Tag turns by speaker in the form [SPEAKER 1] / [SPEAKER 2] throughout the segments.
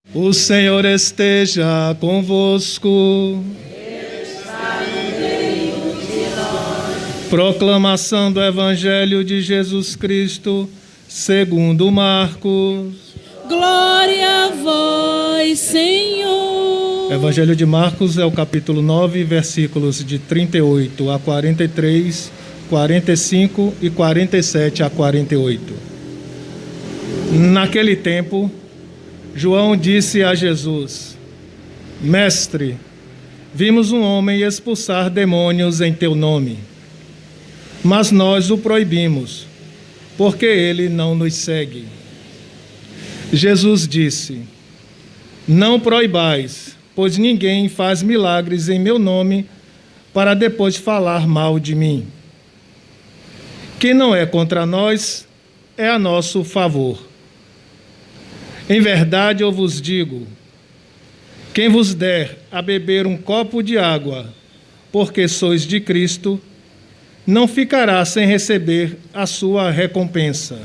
[SPEAKER 1] O Senhor esteja convosco. Proclamação do Evangelho de Jesus Cristo, segundo Marcos.
[SPEAKER 2] Glória a vós, Senhor.
[SPEAKER 1] Evangelho de Marcos é o capítulo 9, versículos de 38 a 43, 45 e 47 a 48. Naquele tempo, João disse a Jesus: Mestre, vimos um homem expulsar demônios em teu nome, mas nós o proibimos, porque ele não nos segue. Jesus disse: Não proibais, pois ninguém faz milagres em meu nome para depois falar mal de mim. Quem não é contra nós é a nosso favor. Em verdade eu vos digo, quem vos der a beber um copo de água, porque sois de Cristo, não ficará sem receber a sua recompensa.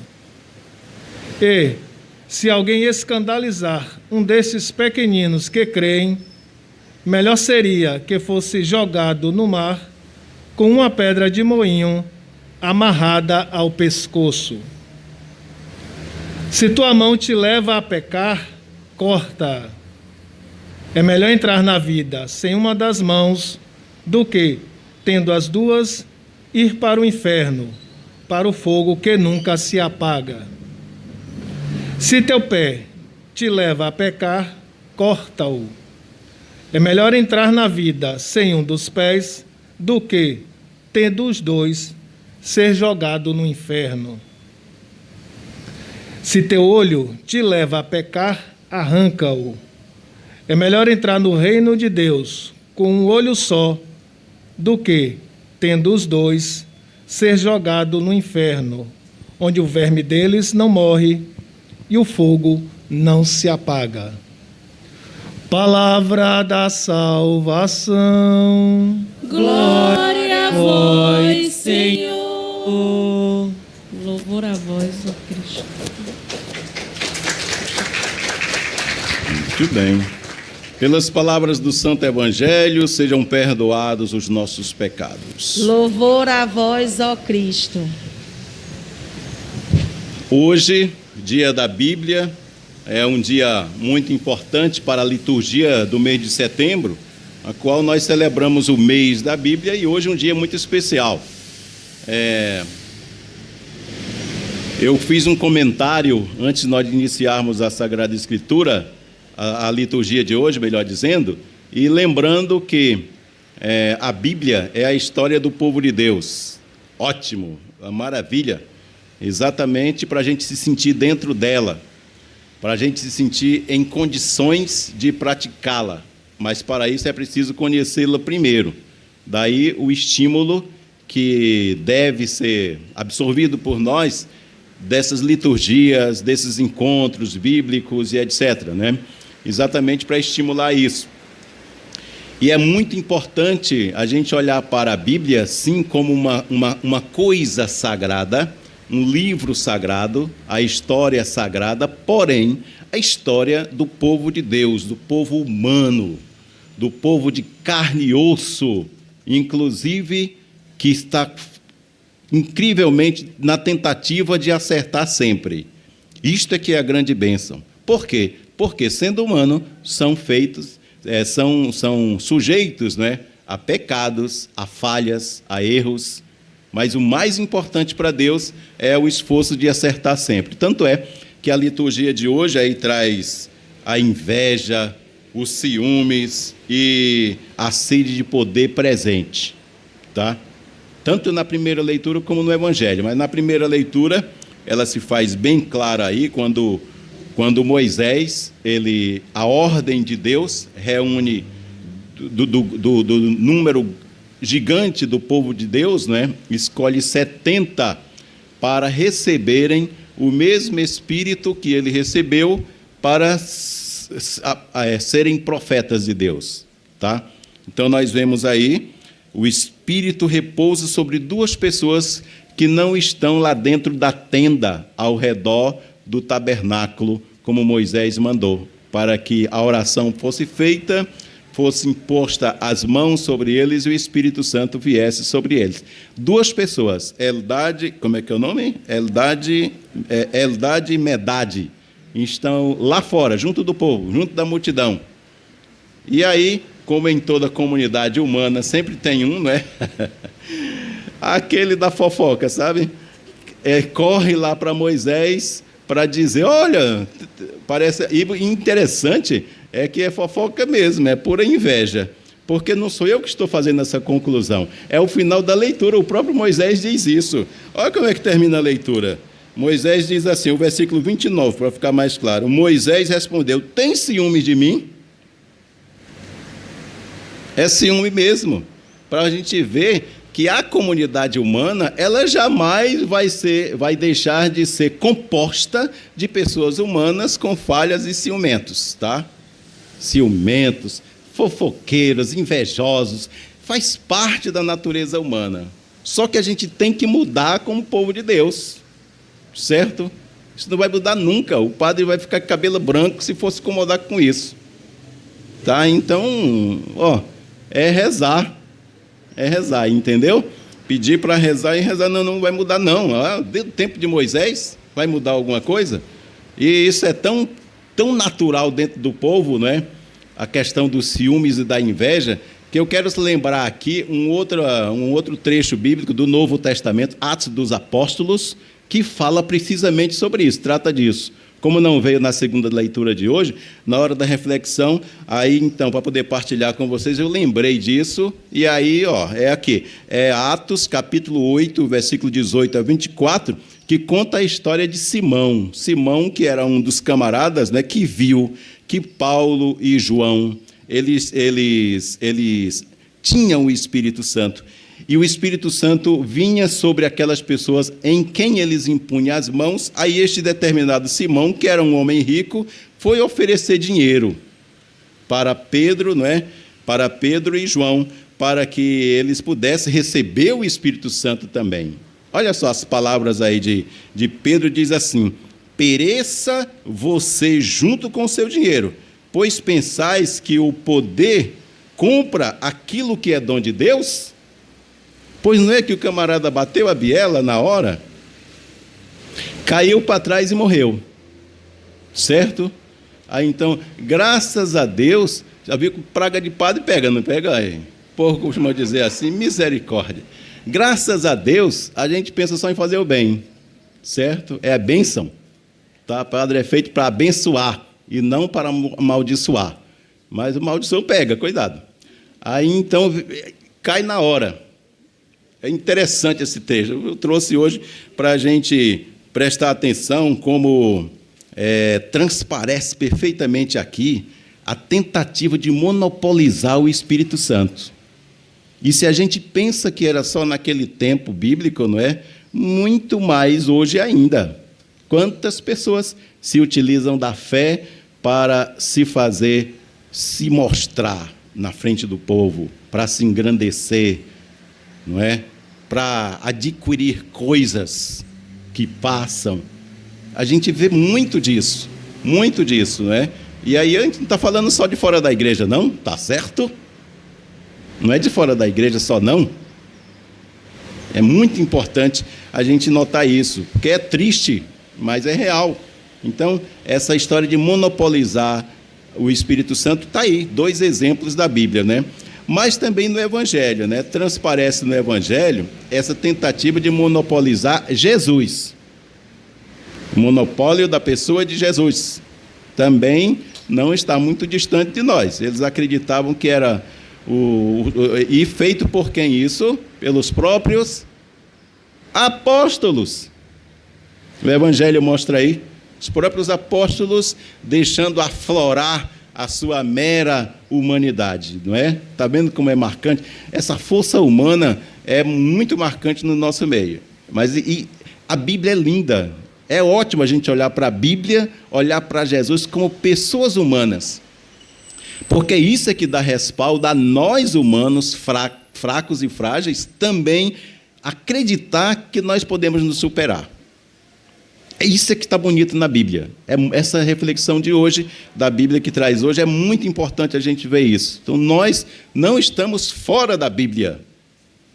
[SPEAKER 1] E, se alguém escandalizar um desses pequeninos que creem, melhor seria que fosse jogado no mar com uma pedra de moinho amarrada ao pescoço. Se tua mão te leva a pecar, corta-a. É melhor entrar na vida sem uma das mãos do que, tendo as duas, ir para o inferno, para o fogo que nunca se apaga. Se teu pé te leva a pecar, corta-o. É melhor entrar na vida sem um dos pés do que, tendo os dois, ser jogado no inferno. Se teu olho te leva a pecar, arranca-o. É melhor entrar no reino de Deus com um olho só do que, tendo os dois, ser jogado no inferno, onde o verme deles não morre e o fogo não se apaga. Palavra da salvação.
[SPEAKER 2] Glória a vós, Senhor. Louvor a vós, ó Cristo.
[SPEAKER 3] Muito bem. Pelas palavras do Santo Evangelho, sejam perdoados os nossos pecados.
[SPEAKER 2] Louvor a vós, ó Cristo.
[SPEAKER 3] Hoje, dia da Bíblia, é um dia muito importante para a liturgia do mês de setembro, a qual nós celebramos o mês da Bíblia, e hoje é um dia muito especial. Eu fiz um comentário antes de nós iniciarmos a Sagrada Escritura, a liturgia de hoje, melhor dizendo, e lembrando que a Bíblia é a história do povo de Deus. Ótimo, uma maravilha, exatamente para a gente se sentir dentro dela, para a gente se sentir em condições de praticá-la, mas para isso é preciso conhecê-la primeiro. Daí o estímulo que deve ser absorvido por nós dessas liturgias, desses encontros bíblicos e etc., né? Exatamente para estimular isso. E é muito importante a gente olhar para a Bíblia, sim, como uma coisa sagrada, um livro sagrado, a história sagrada, porém, a história do povo de Deus, do povo humano, do povo de carne e osso, inclusive que está incrivelmente na tentativa de acertar sempre. Isto é que é a grande bênção. Por quê? Porque, sendo humano, são feitos, são sujeitos, né, a pecados, a falhas, a erros, mas o mais importante para Deus é o esforço de acertar sempre. Tanto é que a liturgia de hoje aí traz a inveja, os ciúmes e a sede de poder presente, tá? Tanto na primeira leitura como no Evangelho. Mas na primeira leitura, ela se faz bem clara aí, quando Moisés, a ordem de Deus, reúne do número gigante do povo de Deus, né? Escolhe 70 para receberem o mesmo Espírito que ele recebeu para serem profetas de Deus, tá? Então nós vemos aí o Espírito repousa sobre duas pessoas que não estão lá dentro da tenda, ao redor do tabernáculo, como Moisés mandou. para que a oração fosse feita, fosse imposta as mãos sobre eles e o Espírito Santo viesse sobre eles. 2 pessoas, Eldade, como é que é o nome? Eldade e Medade, estão lá fora, junto do povo, junto da multidão. E aí, como em toda comunidade humana, sempre tem um, não é? Aquele da fofoca, sabe? Corre lá para Moisés para dizer, olha, parece... E interessante é que é fofoca mesmo, é pura inveja, porque não sou eu que estou fazendo essa conclusão, é o final da leitura, o próprio Moisés diz isso. Olha como é que termina a leitura. Moisés diz assim, o versículo 29, para ficar mais claro, Moisés respondeu, tem ciúme de mim? É ciúme mesmo, para a gente ver que a comunidade humana, ela jamais vai deixar de ser composta de pessoas humanas com falhas e ciumentos, tá? Ciumentos, fofoqueiros, invejosos, faz parte da natureza humana. Só que a gente tem que mudar como povo de Deus, certo? Isso não vai mudar nunca, o padre vai ficar com cabelo branco se fosse incomodar com isso, tá? Então, é rezar, entendeu? Pedir para rezar e rezar não vai mudar não. Desde o tempo de Moisés vai mudar alguma coisa? E isso é tão natural dentro do povo, não é? A questão dos ciúmes e da inveja, que eu quero lembrar aqui um outro trecho bíblico do Novo Testamento, Atos dos Apóstolos, que fala precisamente sobre isso, trata disso. Como não veio na segunda leitura de hoje, na hora da reflexão, aí então, para poder partilhar com vocês, eu lembrei disso, e aí, é aqui, é Atos, capítulo 8, versículo 18 a 24, que conta a história de Simão. Simão, que era um dos camaradas, né, que viu que Paulo e João, eles tinham o Espírito Santo. E o Espírito Santo vinha sobre aquelas pessoas em quem eles impunham as mãos. Aí este determinado Simão, que era um homem rico, foi oferecer dinheiro para Pedro, não é? Para Pedro e João, para que eles pudessem receber o Espírito Santo também. Olha só as palavras aí de Pedro, diz assim, pereça você junto com o seu dinheiro, pois pensais que o poder compra aquilo que é dom de Deus? Pois não é que o camarada bateu a biela na hora, caiu para trás e morreu, certo? Aí então, graças a Deus, já viu que praga de padre pega, não pega? Aí, o povo costuma dizer assim, misericórdia. Graças a Deus, a gente pensa só em fazer o bem, certo? É a bênção, tá? O padre é feito para abençoar e não para amaldiçoar, mas o maldição pega, cuidado. Aí então, cai na hora. É interessante esse texto. Eu trouxe hoje para a gente prestar atenção como transparece perfeitamente aqui a tentativa de monopolizar o Espírito Santo. E se a gente pensa que era só naquele tempo bíblico, não é? Muito mais hoje ainda. Quantas pessoas se utilizam da fé para se mostrar na frente do povo, para se engrandecer, não é? Para adquirir coisas que passam. A gente vê muito disso, não é? E aí a gente não está falando só de fora da igreja, não? Tá certo? Não é de fora da igreja só, não. É muito importante a gente notar isso, porque é triste, mas é real. Então, essa história de monopolizar o Espírito Santo está aí, 2 exemplos da Bíblia, né? Mas também no Evangelho, né? Transparece no Evangelho essa tentativa de monopolizar Jesus. O monopólio da pessoa de Jesus também não está muito distante de nós. Eles acreditavam que era e feito por quem isso? Pelos próprios apóstolos. O Evangelho mostra aí os próprios apóstolos deixando aflorar a sua mera humanidade, não é? Está vendo como é marcante? Essa força humana é muito marcante no nosso meio. Mas a Bíblia é linda. É ótimo a gente olhar para a Bíblia, olhar para Jesus como pessoas humanas. Porque isso é que dá respaldo a nós humanos, fracos e frágeis, também acreditar que nós podemos nos superar. Isso é que está bonito na Bíblia. Essa reflexão de hoje, da Bíblia que traz hoje, é muito importante a gente ver isso. Então, nós não estamos fora da Bíblia.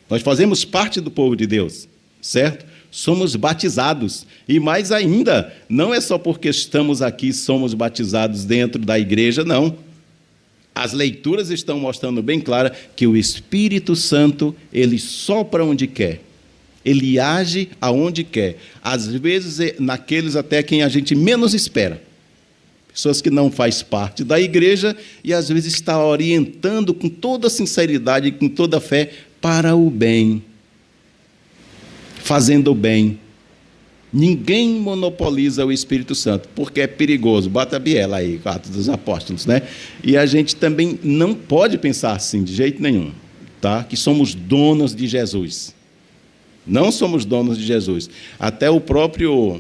[SPEAKER 3] Nós fazemos parte do povo de Deus, certo? Somos batizados. E mais ainda, não é só porque estamos aqui, somos batizados dentro da igreja, não. As leituras estão mostrando bem clara que o Espírito Santo, ele sopra onde quer. Ele age aonde quer. Às vezes, naqueles até quem a gente menos espera. Pessoas que não fazem parte da igreja e, às vezes, está orientando com toda sinceridade e com toda fé para o bem. Fazendo o bem. Ninguém monopoliza o Espírito Santo, porque é perigoso. Bota a biela aí, Atos dos Apóstolos, né? E a gente também não pode pensar assim, de jeito nenhum, tá? Que somos donos de Jesus. Não somos donos de Jesus. Até o próprio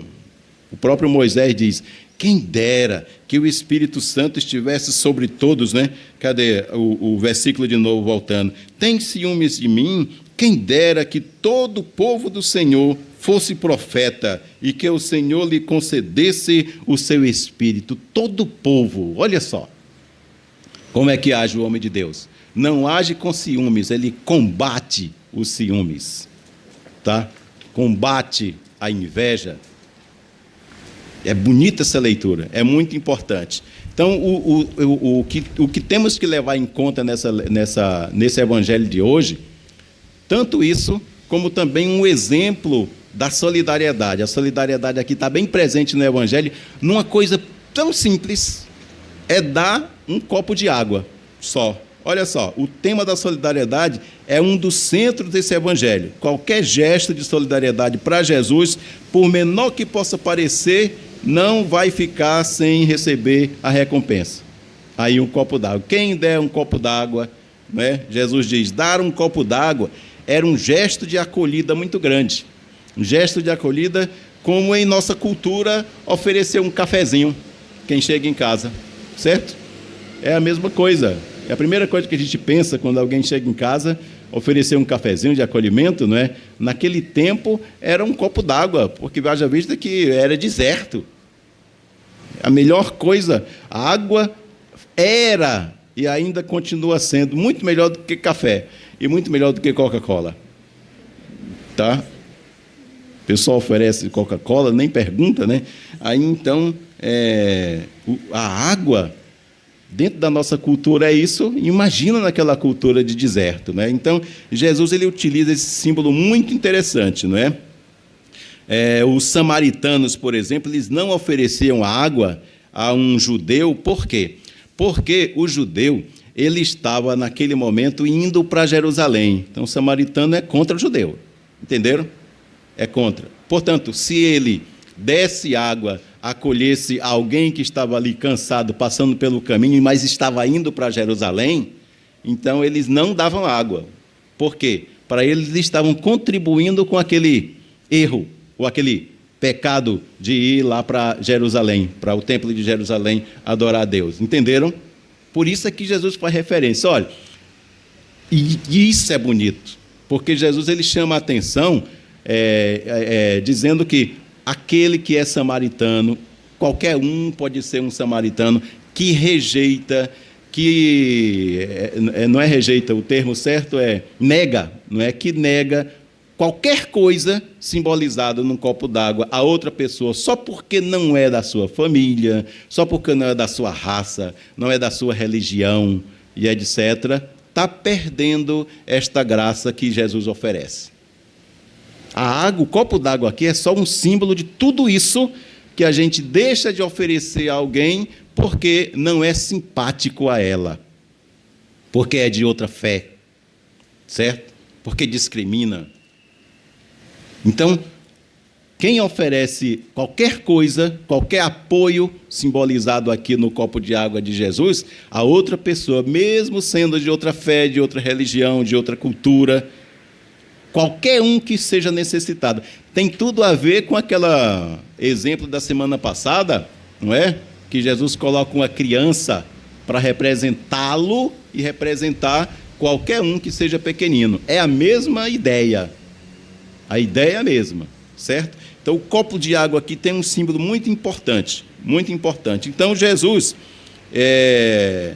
[SPEAKER 3] Moisés diz: quem dera que o Espírito Santo estivesse sobre todos, né? Cadê o versículo de novo voltando? Tem ciúmes de mim? Quem dera que todo o povo do Senhor fosse profeta e que o Senhor lhe concedesse o seu Espírito. Todo o povo, olha só como é que age o homem de Deus. Não age com ciúmes, ele combate os ciúmes. Tá? Combate a inveja. É bonita essa leitura, é muito importante. Então, o que temos que levar em conta nesse evangelho de hoje, tanto isso, como também um exemplo da solidariedade. A solidariedade aqui está bem presente no evangelho, numa coisa tão simples, é dar um copo de água só. Olha só, o tema da solidariedade é um dos centros desse evangelho. Qualquer gesto de solidariedade para Jesus, por menor que possa parecer, não vai ficar sem receber a recompensa. Aí um copo d'água. Quem der um copo d'água, né? Jesus diz, dar um copo d'água era um gesto de acolhida muito grande. Um gesto de acolhida, como em nossa cultura, oferecer um cafezinho, quem chega em casa, certo? É a mesma coisa. É a primeira coisa que a gente pensa quando alguém chega em casa, oferecer um cafezinho de acolhimento, não é? Naquele tempo era um copo d'água, porque haja vista que era deserto. A melhor coisa, a água era e ainda continua sendo muito melhor do que café e muito melhor do que Coca-Cola. Tá? O pessoal oferece Coca-Cola, nem pergunta, né? Aí então, a água, dentro da nossa cultura é isso, imagina naquela cultura de deserto, né? Então, Jesus ele utiliza esse símbolo muito interessante, não é? Os samaritanos, por exemplo, eles não ofereciam água a um judeu, por quê? Porque o judeu, ele estava naquele momento indo para Jerusalém. Então, o samaritano é contra o judeu, entenderam? É contra. Portanto, se ele desse água, acolhesse alguém que estava ali cansado, passando pelo caminho, mas estava indo para Jerusalém, então eles não davam água. Por quê? Para eles estavam contribuindo com aquele erro, ou aquele pecado de ir lá para Jerusalém, para o templo de Jerusalém, adorar a Deus. Entenderam? Por isso é que Jesus faz referência. Olha, e isso é bonito, porque Jesus ele chama a atenção, dizendo que aquele que é samaritano, qualquer um pode ser um samaritano, que rejeita, não é rejeita, o termo certo é nega, não é que nega qualquer coisa simbolizada num copo d'água a outra pessoa, só porque não é da sua família, só porque não é da sua raça, não é da sua religião, e etc., está perdendo esta graça que Jesus oferece. A água, o copo d'água aqui é só um símbolo de tudo isso que a gente deixa de oferecer a alguém porque não é simpático a ela, porque é de outra fé, certo? Porque discrimina. Então, quem oferece qualquer coisa, qualquer apoio simbolizado aqui no copo de água de Jesus, a outra pessoa, mesmo sendo de outra fé, de outra religião, de outra cultura, qualquer um que seja necessitado, tem tudo a ver com aquele exemplo da semana passada, não é? Que Jesus coloca uma criança para representá-lo e representar qualquer um que seja pequenino. É a mesma ideia. A ideia é a mesma, certo? Então, o copo de água aqui tem um símbolo muito importante, muito importante. Então, Jesus é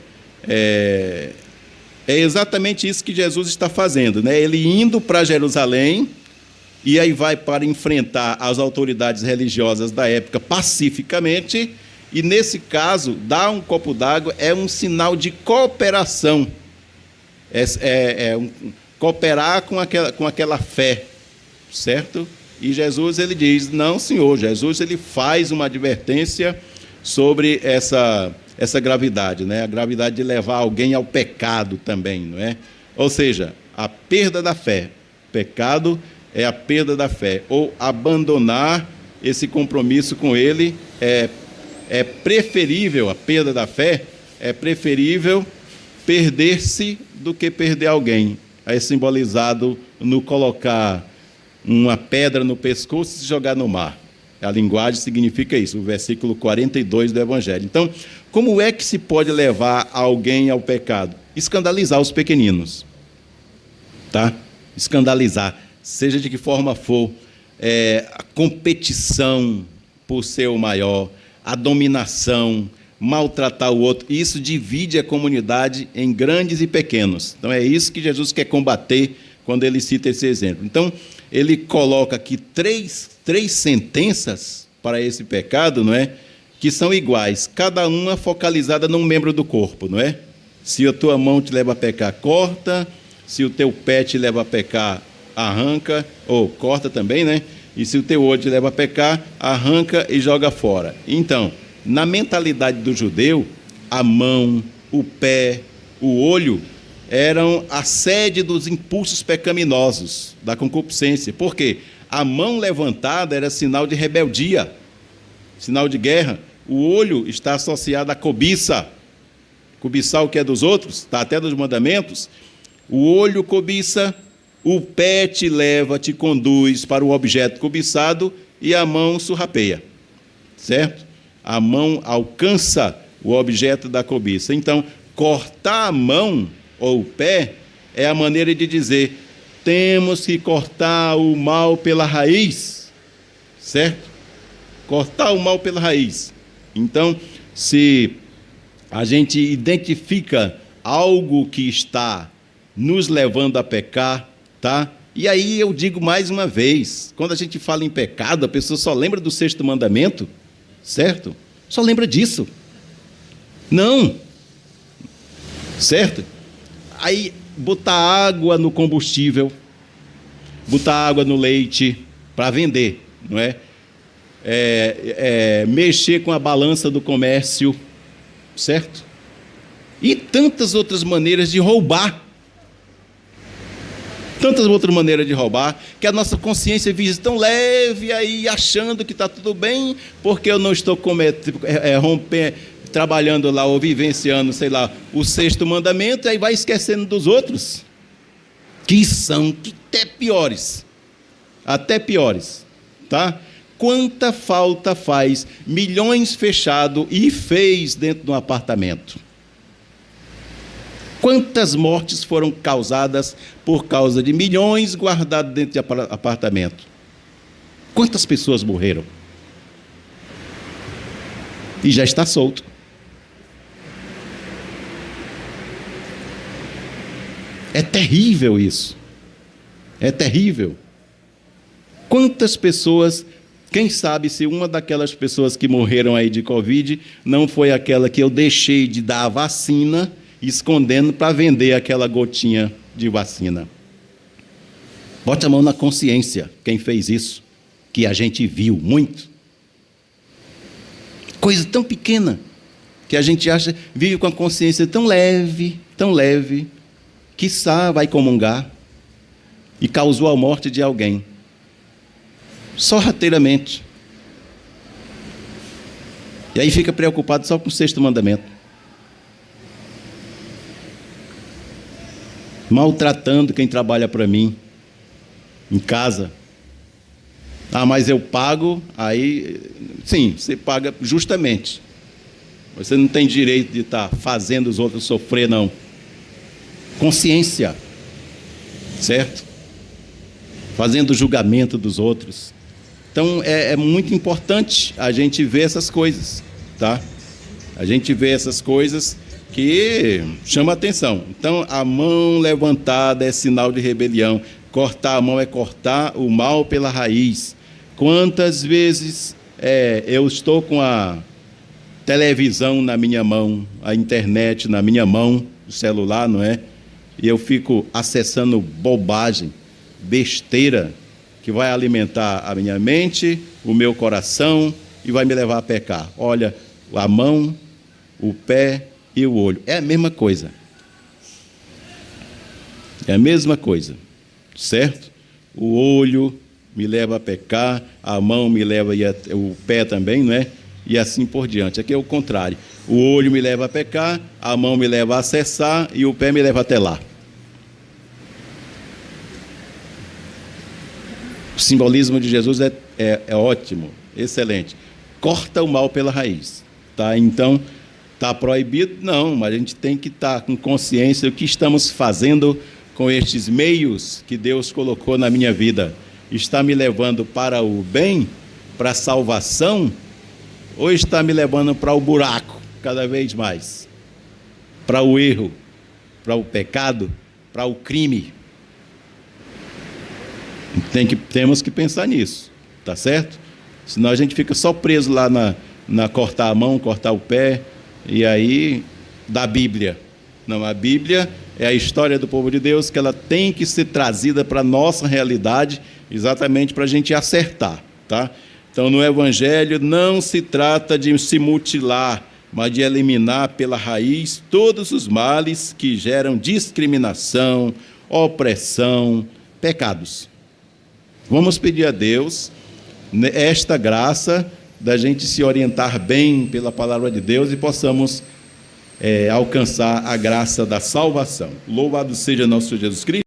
[SPEAKER 3] exatamente isso que Jesus está fazendo, né? Ele indo para Jerusalém, e aí vai para enfrentar as autoridades religiosas da época pacificamente, e nesse caso, dar um copo d'água é um sinal de cooperação, cooperar com aquela fé, certo? E Jesus, ele diz, não, senhor. Jesus, ele faz uma advertência sobre essa gravidade, né? A gravidade de levar alguém ao pecado também, não é? Ou seja, a perda da fé. Pecado é a perda da fé, ou abandonar esse compromisso com ele. É preferível, a perda da fé, é preferível perder-se do que perder alguém. É simbolizado no colocar uma pedra no pescoço e se jogar no mar. A linguagem significa isso, o versículo 42 do Evangelho. Então, como é que se pode levar alguém ao pecado? Escandalizar os pequeninos. Tá? Escandalizar, seja de que forma for, a competição por ser o maior, a dominação, maltratar o outro, isso divide a comunidade em grandes e pequenos. Então, é isso que Jesus quer combater quando ele cita esse exemplo. Então, ele coloca aqui três sentenças para esse pecado, não é? Que são iguais, cada uma focalizada num membro do corpo, não é? Se a tua mão te leva a pecar, corta. Se o teu pé te leva a pecar, arranca, ou corta também, né? E se o teu olho te leva a pecar, arranca e joga fora. Então, na mentalidade do judeu, a mão, o pé, o olho eram a sede dos impulsos pecaminosos, da concupiscência. Por quê? A mão levantada era sinal de rebeldia, sinal de guerra. O olho está associado à cobiça. Cobiçar o que é dos outros, está até nos mandamentos. O olho cobiça, o pé te leva, te conduz para o objeto cobiçado e a mão surrapeia, certo? A mão alcança o objeto da cobiça. Então, cortar a mão ou o pé é a maneira de dizer: temos que cortar o mal pela raiz, certo? Cortar o mal pela raiz. Então, se a gente identifica algo que está nos levando a pecar, tá? E aí eu digo mais uma vez, quando a gente fala em pecado, a pessoa só lembra do 6º mandamento, certo? Só lembra disso. Não. Certo? Aí, botar água no combustível, botar água no leite para vender, não é? Mexer com a balança do comércio, certo? E tantas outras maneiras de roubar. Tantas outras maneiras de roubar, que a nossa consciência vive tão leve aí, achando que está tudo bem, porque eu não estou trabalhando lá ou vivenciando, sei lá, o 6º mandamento, e aí vai esquecendo dos outros, que são até piores, tá? Quanta falta faz milhões fechado e fez dentro de um apartamento? Quantas mortes foram causadas por causa de milhões guardados dentro de apartamento? Quantas pessoas morreram? E já está solto. É terrível isso. É terrível. Quantas pessoas, quem sabe se uma daquelas pessoas que morreram aí de Covid não foi aquela que eu deixei de dar a vacina, escondendo para vender aquela gotinha de vacina. Bote a mão na consciência, quem fez isso, que a gente viu muito. Coisa tão pequena, que a gente acha, vive com a consciência tão leve, quiçá vai comungar, e causou a morte de alguém. Sorrateiramente. E aí fica preocupado só com o 6º mandamento. Maltratando quem trabalha para mim, em casa. Ah, mas eu pago, aí, sim, você paga justamente. Você não tem direito de estar fazendo os outros sofrer, não. Consciência, certo? Fazendo julgamento dos outros. Então, é muito importante a gente ver essas coisas, tá? A gente vê essas coisas que chamam a atenção. Então, a mão levantada é sinal de rebelião. Cortar a mão é cortar o mal pela raiz. Quantas vezes eu estou com a televisão na minha mão, a internet na minha mão, o celular, não é? E eu fico acessando bobagem, besteira, que vai alimentar a minha mente, o meu coração e vai me levar a pecar. Olha, a mão, o pé e o olho. É a mesma coisa. É a mesma coisa, certo? O olho me leva a pecar, a mão me leva, o pé também, não é? E assim por diante. Aqui é o contrário. O olho me leva a pecar, a mão me leva a acessar e o pé me leva até lá. O simbolismo de Jesus é ótimo, excelente. Corta o mal pela raiz, tá? Então, está proibido? Não, mas a gente tem que estar com consciência do que estamos fazendo com estes meios que Deus colocou na minha vida. Está me levando para o bem, para a salvação, ou está me levando para o buraco cada vez mais? Para o erro, para o pecado, para o crime? Temos que pensar nisso, tá certo? Senão a gente fica só preso lá na cortar a mão, cortar o pé, e aí da Bíblia. Não, a Bíblia é a história do povo de Deus, que ela tem que ser trazida para a nossa realidade, exatamente para a gente acertar, tá? Então, no Evangelho não se trata de se mutilar, mas de eliminar pela raiz todos os males que geram discriminação, opressão, pecados. Vamos pedir a Deus esta graça da gente se orientar bem pela palavra de Deus e possamos alcançar a graça da salvação. Louvado seja nosso Senhor Jesus Cristo.